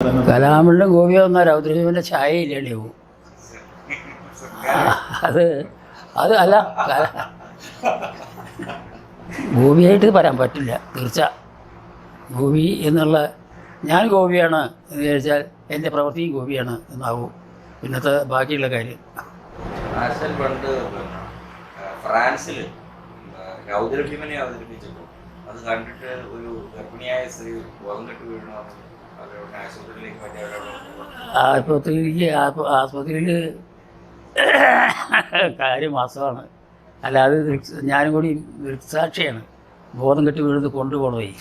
കലാമിൻ്റെ ഗോപിയ വന്നാൽ രൗദ്രദേവൻ്റെ ഛായയില്ലേ പോവും. അത് അത് അല്ല ഗോപിയായിട്ട് പറയാൻ പറ്റില്ല. തീർച്ച ഗോപി എന്നുള്ള ഞാൻ ഗോപിയാണ് എന്ന് വിചാരിച്ചാൽ എൻ്റെ പ്രവൃത്തിയും ഗോപിയാണ് എന്നാവും പിന്നത്തെ ബാക്കിയുള്ള കാര്യം. പണ്ട് ഫ്രാൻസിൽ രൗദ്രഭീമനെ അവതരിപ്പിച്ചപ്പോൾ അത് കണ്ടിട്ട് ഒരു ഗർഭിണിയായ സ്ത്രീ ബോധം കെട്ട് വീഴണം ആശുപത്രിയിൽ കാര്യം വാസ്തവമാണ്. അല്ലാതെ ഞാനും കൂടി ദൃക്സാക്ഷിയാണ്. ബോധം കെട്ടി വീഴുന്നത് കൊണ്ടുപോയി.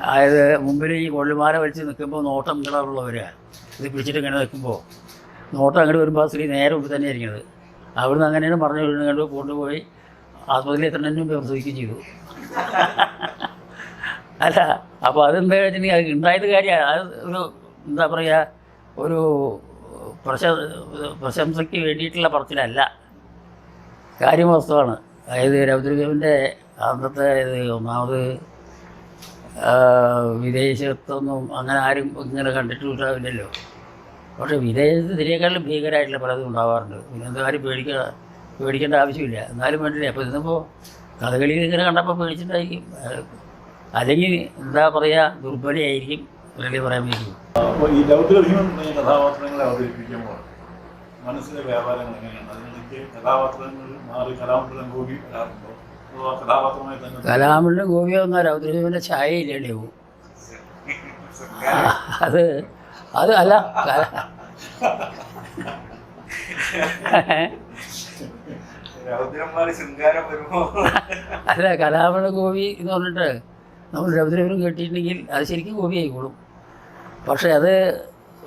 അതായത് മുമ്പിൽ ഈ കൊള്ളിമാല വലിച്ച് നിൽക്കുമ്പോൾ നോട്ടം കളറുള്ളവരാണ്. ഇത് പിടിച്ചിട്ട് ഇങ്ങനെ നിൽക്കുമ്പോൾ നോട്ടം അങ്ങോട്ട് വരുമ്പോൾ ആ സ്ത്രീ നേരെ മുമ്പ് തന്നെ ഇരിക്കുന്നത്. അവിടുന്ന് അങ്ങനെയാണ് പറഞ്ഞു വീഴുന്നത്. കൊണ്ടുപോയി ആസ്പത്രിയിൽ എത്തണതിന് മുമ്പ് പ്രസവിക്കുകയും ചെയ്തു. അല്ല അപ്പോൾ അതെന്താ വെച്ചിട്ടുണ്ടെങ്കിൽ അത് ഉണ്ടായത് കാര്യമാണ്. അത് ഒരു എന്താ പറയുക, ഒരു പ്രശംസയ്ക്ക് വേണ്ടിയിട്ടുള്ള പറച്ചിലല്ല, കാര്യം വസ്തുവാണ്. അതായത് രൗദ്രദേവൻ്റെ അന്നത്തെ ഒന്നാമത് വിദേശത്തൊന്നും അങ്ങനെ ആരും ഇങ്ങനെ കണ്ടിട്ടുണ്ടാവില്ലല്ലോ. പക്ഷേ വിദേശത്ത് ഇതിനേക്കാളും ഭീകരമായിട്ടുള്ള പലതും ഉണ്ടാവാറുണ്ട്. പിന്നെ എന്താ കാര്യം പേടിക്കേണ്ട ആവശ്യമില്ല. എന്നാലും വേണ്ടില്ല. അപ്പോൾ ഇതിപ്പോൾ കഥകളിയിൽ ഇങ്ങനെ കണ്ടപ്പോൾ പേടിച്ചിട്ടായിരിക്കും, അല്ലെങ്കിൽ എന്താ പറയുക, ദുർബലയായിരിക്കും വെറുതെ പറയാൻ പറ്റും. അപ്പോൾ ഈ രൗദ്രഭീമൻ കഥാപാത്രങ്ങളെ അവതരിപ്പിക്കുമ്പോൾ മനസ്സിലെ വ്യാപാരങ്ങൾ എങ്ങനെയാണ്? അതിനിടയ്ക്ക് കഥാപാത്രങ്ങൾ മാറി കലാമണ്ഡലം ഗോപി വരാറുണ്ടോ? അതോ ആ കഥാപാത്രമായി തന്നെ കലാമണ്ഡലം ഗോപിയ വന്നാൽ രൗദ്രദേവൻ്റെ ഛായയില്ലേ പോവും. അത് അത് അല്ല അല്ല കലാമണ്ഡലം ഗോപി എന്ന് പറഞ്ഞിട്ട് നമ്മൾ രൗദ്രദേവനും കേട്ടിട്ടുണ്ടെങ്കിൽ അത് ശരിക്കും ഗോപി ആയിക്കോളും. പക്ഷേ അത്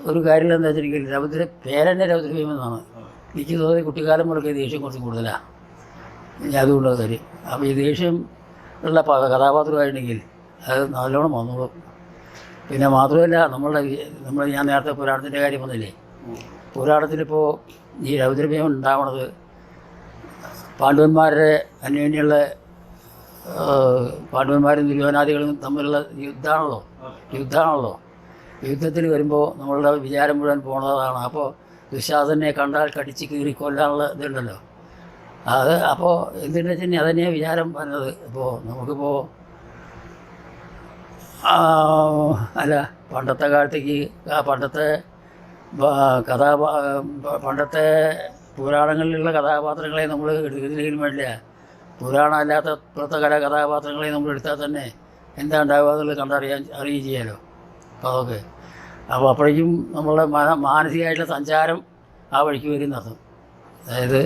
ഒരു കാര്യം എന്താ വെച്ചിട്ടുണ്ടെങ്കിൽ പേരെന്നെ രൗദ്രഭീമൻ എന്നാണ്. എനിക്ക് തോന്നി കുട്ടിക്കാലം മുതലൊക്കെ ദേഷ്യം കുറച്ച് കൂടുതലാണ്. ഞാൻ അതുകൊണ്ടത് കാര്യം. അപ്പോൾ ഈ ദേഷ്യം ഉള്ള കഥാപാത്രമായിട്ടുണ്ടെങ്കിൽ അത് നല്ലോണം വന്നോളും. പിന്നെ മാത്രമല്ല നമ്മൾ ഞാൻ നേരത്തെ പുരാണത്തിൻ്റെ കാര്യം വന്നില്ലേ, പുരാണത്തിലിപ്പോൾ ഈ രൗദ്രഭീമൻ ഉണ്ടാവണത് പാണ്ഡവന്മാരുടെ അന്യോന്യുള്ള പാണ്ഡവന്മാരും ദുര്യോധനാദികളും തമ്മിലുള്ള യുദ്ധമാണല്ലോ. യുദ്ധത്തിൽ വരുമ്പോൾ നമ്മളുടെ വിചാരം മുഴുവൻ പോണതാണ്. അപ്പോൾ ദുശാസനെ കണ്ടാൽ കടിച്ച് കീറി കൊല്ലാനുള്ള ഇതുണ്ടല്ലോ. അത് അപ്പോൾ എന്തിനു വെച്ചാൽ അതന്നെയാണ് വിചാരം പറഞ്ഞത്. ഇപ്പോൾ നമുക്കിപ്പോൾ അല്ല പണ്ടത്തെ കാലത്തേക്ക് പണ്ടത്തെ പുരാണങ്ങളിലുള്ള കഥാപാത്രങ്ങളെ നമ്മൾ എടുക്കുന്നതിലും വേണ്ടില്ല, പുരാണം അല്ലാത്ത ഇപ്പോഴത്തെ കഥാപാത്രങ്ങളെ നമ്മൾ എടുത്താൽ തന്നെ എന്താ ഉണ്ടാവുക എന്നുള്ളത് അറിയുകയും ചെയ്യാമല്ലോ. അപ്പോൾ അതൊക്കെ അപ്പോൾ അപ്പോഴേക്കും നമ്മളുടെ മാനസികമായിട്ടുള്ള സഞ്ചാരം ആ വഴിക്ക് വരുന്നർത്ഥം. അതായത്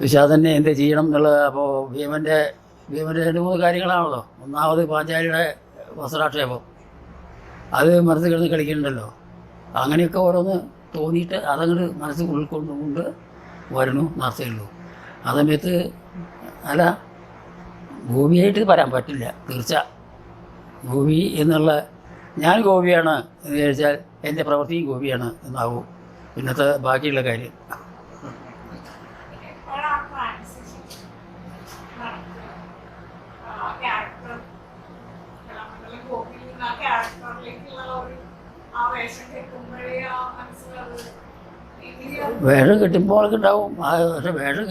വിഷാദനെ എന്ത് ചെയ്യണം എന്നുള്ളത്. അപ്പോൾ ഭീമൻ്റെ 2-3 കാര്യങ്ങളാണല്ലോ. ഒന്നാമത് പാഞ്ചാലിയുടെ വസ്ത്രാക്ഷേപം, അത് മനസ്സിൽ കിടന്ന് കളിക്കുന്നുണ്ടല്ലോ. അങ്ങനെയൊക്കെ ഓരോന്ന് തോന്നിയിട്ട് അതങ്ങോട്ട് മനസ്സിൽ ഉൾക്കൊണ്ടുകൊണ്ട് വരണു നടത്തുള്ളൂ. ആ സമയത്ത് അല്ല ഗോപിയായിട്ട് പറയാൻ പറ്റില്ല. തീർച്ച ഗോപി എന്നുള്ള ഞാൻ ഗോപിയാണ് എന്ന് വിചാരിച്ചാൽ എൻ്റെ പ്രവൃത്തിയും ഗോപിയാണ് എന്നാവും പിന്നത്തെ ബാക്കിയുള്ള കാര്യം. വേഷം കിട്ടുമ്പോൾ അവൾക്ക് ഉണ്ടാവും. പക്ഷെ വേഷം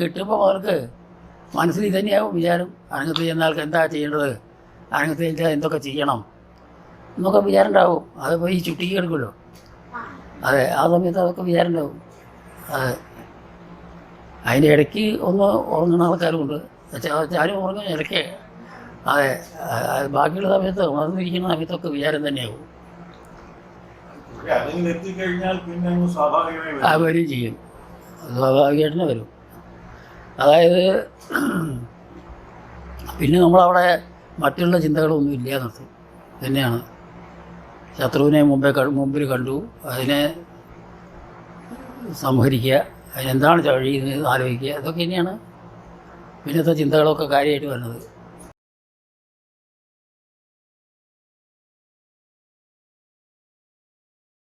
കിട്ടുമ്പോൾ അവർക്ക് മനസ്സിൽ ഇതന്നെയാവും വിചാരം. അരങ്ങത്ത് ചെയ്യുന്ന ആൾക്ക് എന്താ ചെയ്യേണ്ടത്, അരങ്ങത്ത് ചെയ്താൽ എന്തൊക്കെ ചെയ്യണം എന്നൊക്കെ വിചാരം ഉണ്ടാവും. അതിപ്പോൾ ഈ ചുട്ടിക്ക് എടുക്കുമല്ലോ. അതെ, ആ സമയത്ത് അതൊക്കെ വിചാരം ഉണ്ടാവും. അതെ, അതിൻ്റെ ഇടയ്ക്ക് ഒന്ന് ഉറങ്ങുന്ന ആൾക്കാരുമുണ്ട്. ആരും ഉറങ്ങും ഇടയ്ക്ക്. അതെ, ബാക്കിയുള്ള സമയത്ത് ഉണർന്നിരിക്കുന്ന സമയത്തൊക്കെ വിചാരം തന്നെയാവും. ആ വരും ചെയ്യും, സ്വാഭാവികമായിട്ട് തന്നെ വരും. അതായത് പിന്നെ നമ്മളവിടെ മറ്റുള്ള ചിന്തകളൊന്നും ഇല്ല എന്നർത്ഥം തന്നെയാണ്. ശത്രുവിനെ മുമ്പിൽ കണ്ടു, അതിനെ സംഹരിക്കുക, അതിനെന്താണ് കഴിയുന്നത് ആലോചിക്കുക, ഇതൊക്കെ തന്നെയാണ് പിന്നത്തെ ചിന്തകളൊക്കെ കാര്യമായിട്ട് വരുന്നത്.